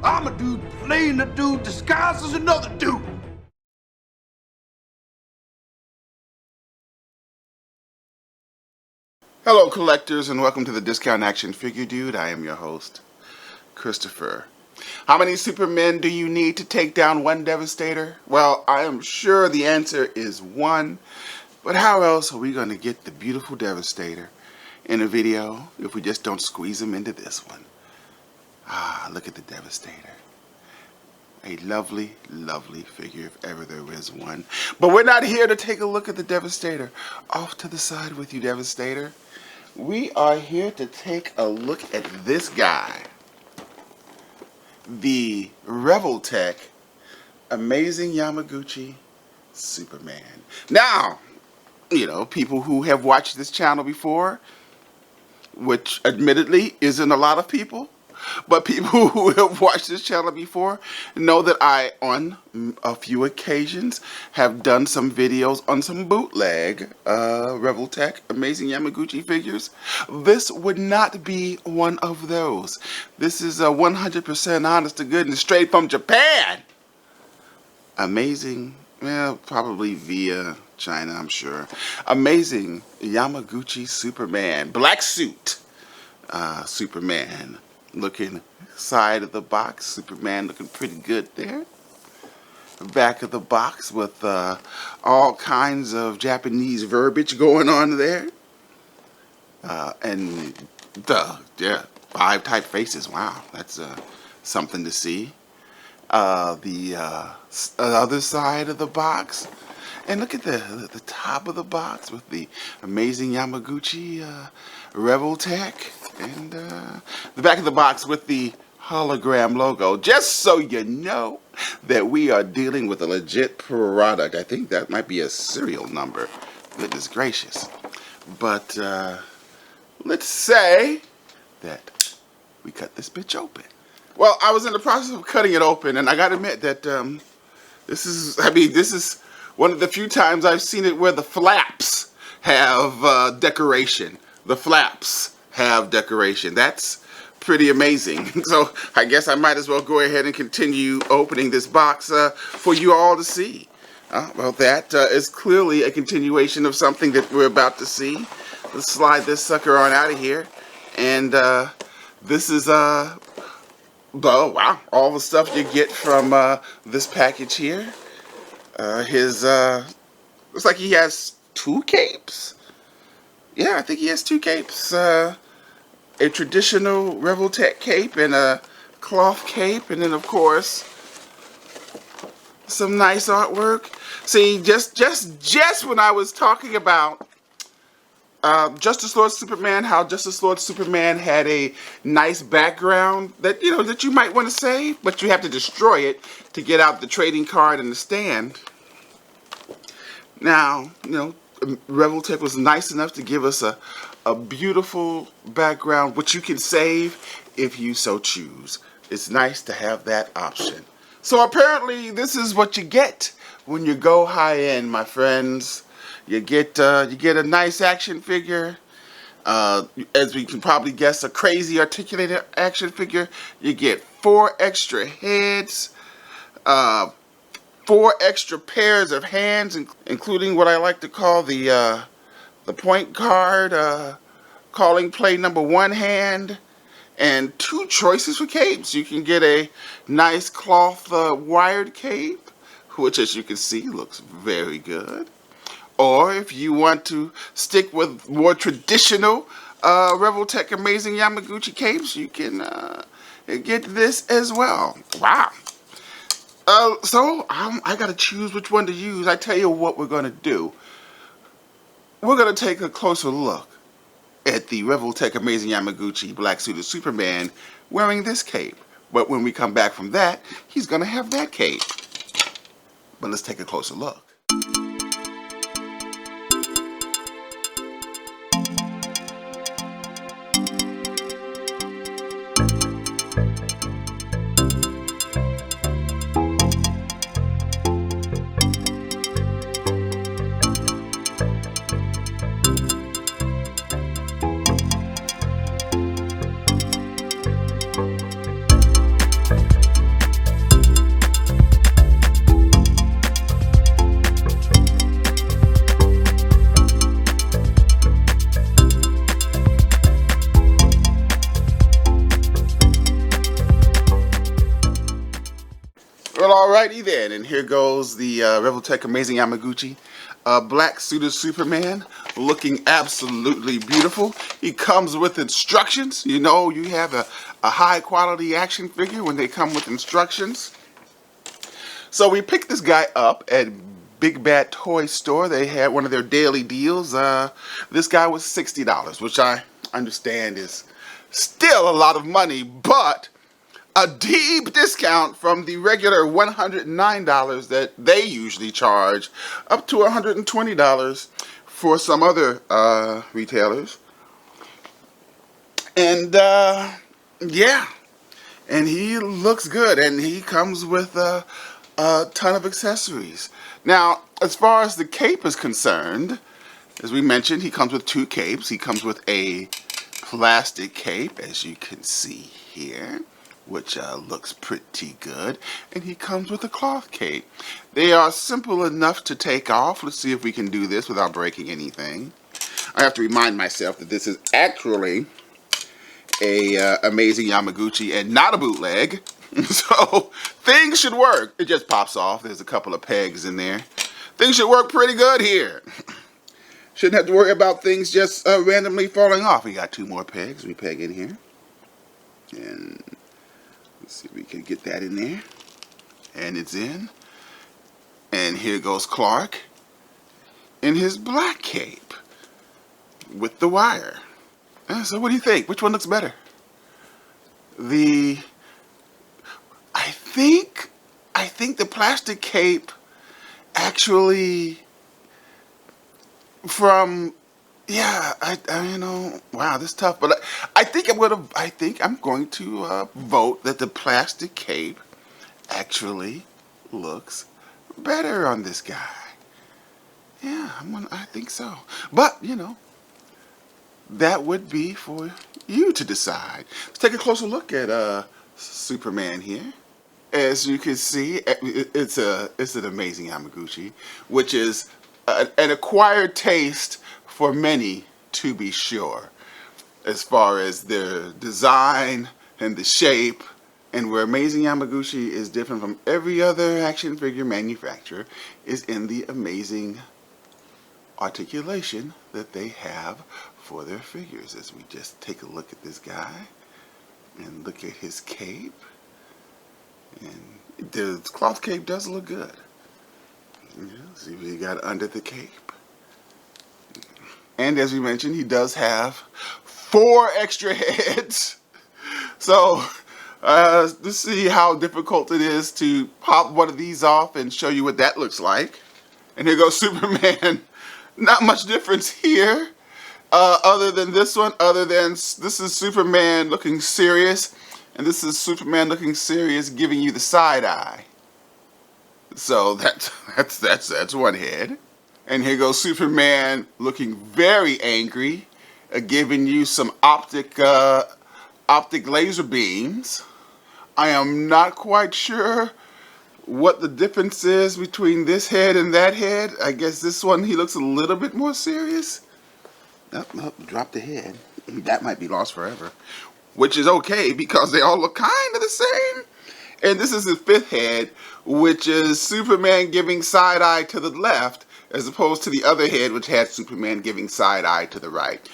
I'm a dude playing a dude disguised as another dude. Hello, collectors, and welcome to the Discount Action Figure Dude. I am your host, Christopher. How many Supermen do you need to take down one Devastator? Well, I am sure the answer is one. But how else are we going to get the beautiful Devastator in a video if we just don't squeeze him into this one? Ah, look at the Devastator. A lovely, lovely figure if ever there is one. But we're not here to take a look at the Devastator. Off to the side with you, Devastator. We are here to take a look at this guy. The Revoltech Amazing Yamaguchi Superman. Now, you know, people who have watched this channel before, which admittedly isn't a lot of people, but people who have watched this channel before know that I, on a few occasions, have done some videos on some bootleg Revoltech Amazing Yamaguchi figures. This would not be one of those. This is a 100% honest to goodness, straight from Japan. Amazing, well, probably via China, I'm sure. Amazing Yamaguchi Superman, black suit Superman. Looking side of the box, Superman looking pretty good there. Back of the box with all kinds of Japanese verbiage going on there. And yeah, 5 typefaces. Wow, that's something to see. The other side of the box. And look at the top of the box with the Amazing Yamaguchi Revoltech. And the back of the box with the hologram logo. Just so you know that we are dealing with a legit product. I think that might be a serial number. Goodness gracious. But let's say that we cut this bitch open. Well, I was in the process of cutting it open, and I gotta admit that this is one of the few times I've seen it where the flaps have decoration. The flaps have decoration. That's pretty amazing. So I guess I might as well go ahead and continue opening this box for you all to see. Well, that is clearly a continuation of something that we're about to see. Let's slide this sucker on out of here. And this is oh wow, all the stuff you get from this package here. Looks like he has 2 capes. Yeah, I think he has 2 capes. A traditional Revoltech cape and a cloth cape, and then of course some nice artwork. See, just when I was talking about Justice Lord Superman, how Justice Lord Superman had a nice background that that you might want to save, but you have to destroy it to get out the trading card and the stand. Now, Revoltech was nice enough to give us a beautiful background, which you can save if you so choose. It's nice to have that option. So apparently this is what you get when you go high end, my friends. You get a nice action figure. As we can probably guess, a crazy articulated action figure. You get 4 extra heads, 4 extra pairs of hands, including what I like to call the point guard, calling play number 1 hand, and 2 choices for capes. You can get a nice cloth wired cape, which as you can see looks very good. Or if you want to stick with more traditional Revoltech Amazing Yamaguchi capes, you can get this as well. Wow. So I gotta choose which one to use. I tell you what we're gonna do. We're gonna take a closer look at the Revoltech Amazing Yamaguchi black suited Superman wearing this cape. But when we come back from that, he's gonna have that cape. But let's take a closer look. Well, alrighty then, and here goes the Revoltech Amazing Yamaguchi. Black suited Superman, looking absolutely beautiful. He comes with instructions. You know, you have a high quality action figure when they come with instructions. So we picked this guy up at Big Bad Toy Store. They had one of their daily deals. This guy was $60, which I understand is still a lot of money, but a deep discount from the regular $109 that they usually charge, up to $120 for some other retailers. And yeah, and he looks good, and he comes with a ton of accessories. Now, as far as the cape is concerned, as we mentioned, he comes with two capes. He comes with a plastic cape, as you can see here, which looks pretty good, and he comes with a cloth cape. They are simple enough to take off. Let's see if we can do this without breaking anything. I have to remind myself that this is actually a Amazing Yamaguchi and not a bootleg, so things should work. It just pops off. There's a couple of pegs in there. Things should work pretty good here. Shouldn't have to worry about things just randomly falling off. We got two more pegs. We peg in here, and let's see if we can get that in there. And it's in. And here goes Clark in his black cape with the wire. So what do you think? Which one looks better? I think the plastic cape actually you know, wow, this is tough, but I think I'm going to vote that the plastic cape actually looks better on this guy. Yeah, I think so. But, you know, that would be for you to decide. Let's take a closer look at Superman here. As you can see, it's an Amazing Yamaguchi, which is an acquired taste for many, to be sure, as far as their design and the shape. And where Amazing Yamaguchi is different from every other action figure manufacturer is in the amazing articulation that they have for their figures. As we just take a look at this guy and look at his cape, and the cloth cape does look good. See what he got under the cape. And as we mentioned, he does have 4 extra heads. So let's see how difficult it is to pop one of these off and show you what that looks like. And here goes Superman. Not much difference here, other than this one. This is Superman looking serious, and this is Superman looking serious, giving you the side eye. So that's one head. And here goes Superman looking very angry, giving you some optic laser beams. I am not quite sure what the difference is between this head and that head. I guess this one, he looks a little bit more serious. Oh, drop the head. That might be lost forever. Which is okay, because they all look kind of the same. And this is his 5th head, which is Superman giving side eye to the left, as opposed to the other head, which had Superman giving side eye to the right.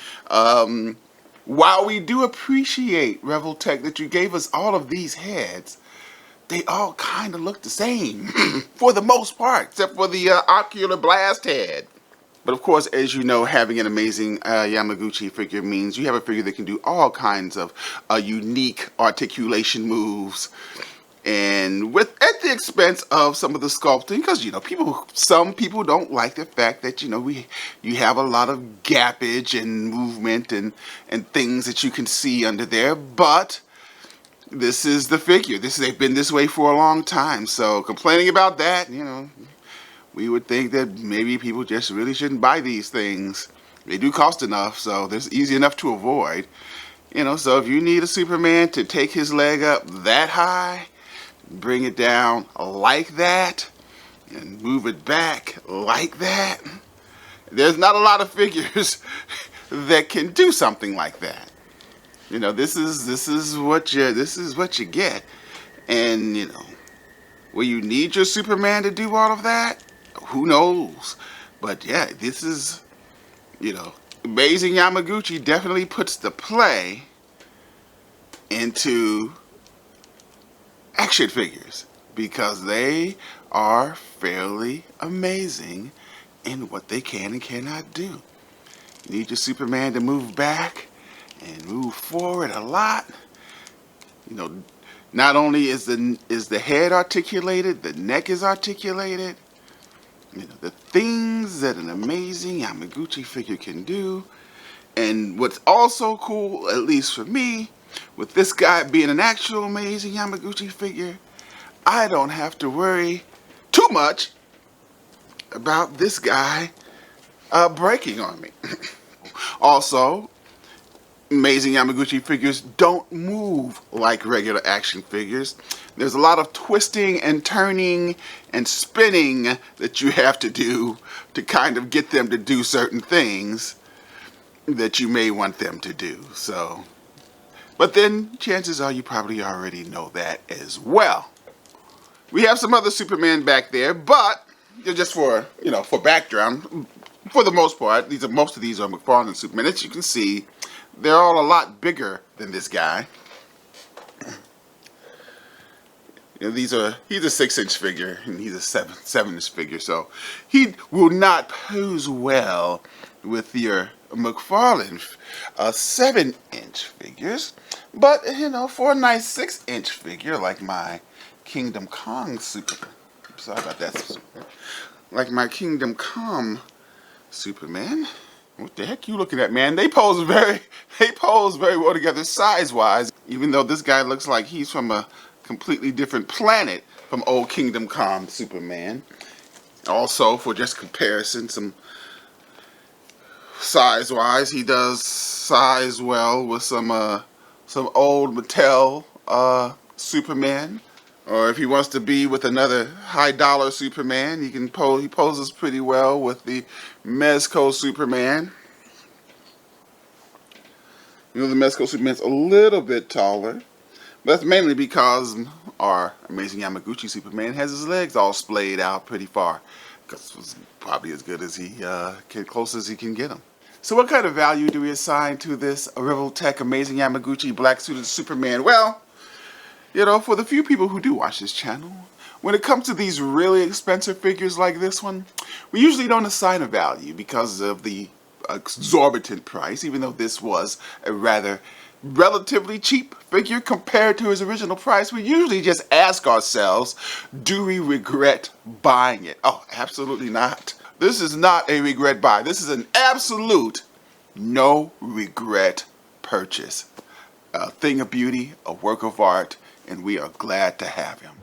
While we do appreciate, Revoltech, that you gave us all of these heads, they all kind of look the same for the most part, except for the ocular blast head. But of course, as you know, having an Amazing Yamaguchi figure means you have a figure that can do all kinds of unique articulation moves, and at the expense of some of the sculpting, because you know, some people don't like the fact that you have a lot of gappage and movement and things that you can see under there. But this is the figure. They've been this way for a long time. So complaining about that, we would think that maybe people just really shouldn't buy these things. They do cost enough, so they're easy enough to avoid. So if you need a Superman to take his leg up that high, bring it down like that, and move it back like that, there's not a lot of figures that can do something like that. This is what you get, and Will you need your Superman to do all of that? Who knows? But yeah, this is, Amazing Yamaguchi definitely puts the play into action figures because they are fairly amazing in what they can and cannot do. You need your Superman to move back and move forward a lot. Not only is the head articulated, the neck is articulated. The things that an amazing Yamaguchi figure can do. And what's also cool, at least for me, with this guy being an actual amazing Yamaguchi figure, I don't have to worry too much about this guy breaking on me. Also, amazing Yamaguchi figures don't move like regular action figures. There's a lot of twisting and turning and spinning that you have to do to kind of get them to do certain things that you may want them to do. But then chances are you probably already know that as well. We have some other Superman back there, but just for background, for the most part, most of these are McFarlane Superman. As you can see, they're all a lot bigger than this guy. He's a 6-inch figure and he's a 7-inch figure, so he will not pose well with your McFarlane 7-inch figures. But for a nice 6-inch figure like my Kingdom Come Superman, sorry about that, like my Kingdom Come Superman. What the heck you looking at, man? They pose very well together size-wise, even though this guy looks like he's from a completely different planet from old Kingdom Come Superman. Also, for just comparison, some size-wise, he does size well with some old Mattel Superman. Or if he wants to be with another high-dollar Superman, he poses pretty well with the Mezco Superman. The Mezco Superman's a little bit taller. That's mainly because our amazing Yamaguchi Superman has his legs all splayed out pretty far. Because it's probably as good as close as he can get them. So what kind of value do we assign to this Revoltech amazing Yamaguchi black suited Superman? Well, for the few people who do watch this channel, when it comes to these really expensive figures like this one, we usually don't assign a value because of the exorbitant price, even though this was a rather relatively cheap figure compared to his original price. We usually just ask ourselves, do we regret buying it? Oh, absolutely not. This is not a regret buy. This is an absolute no regret purchase. A thing of beauty, a work of art, and we are glad to have him.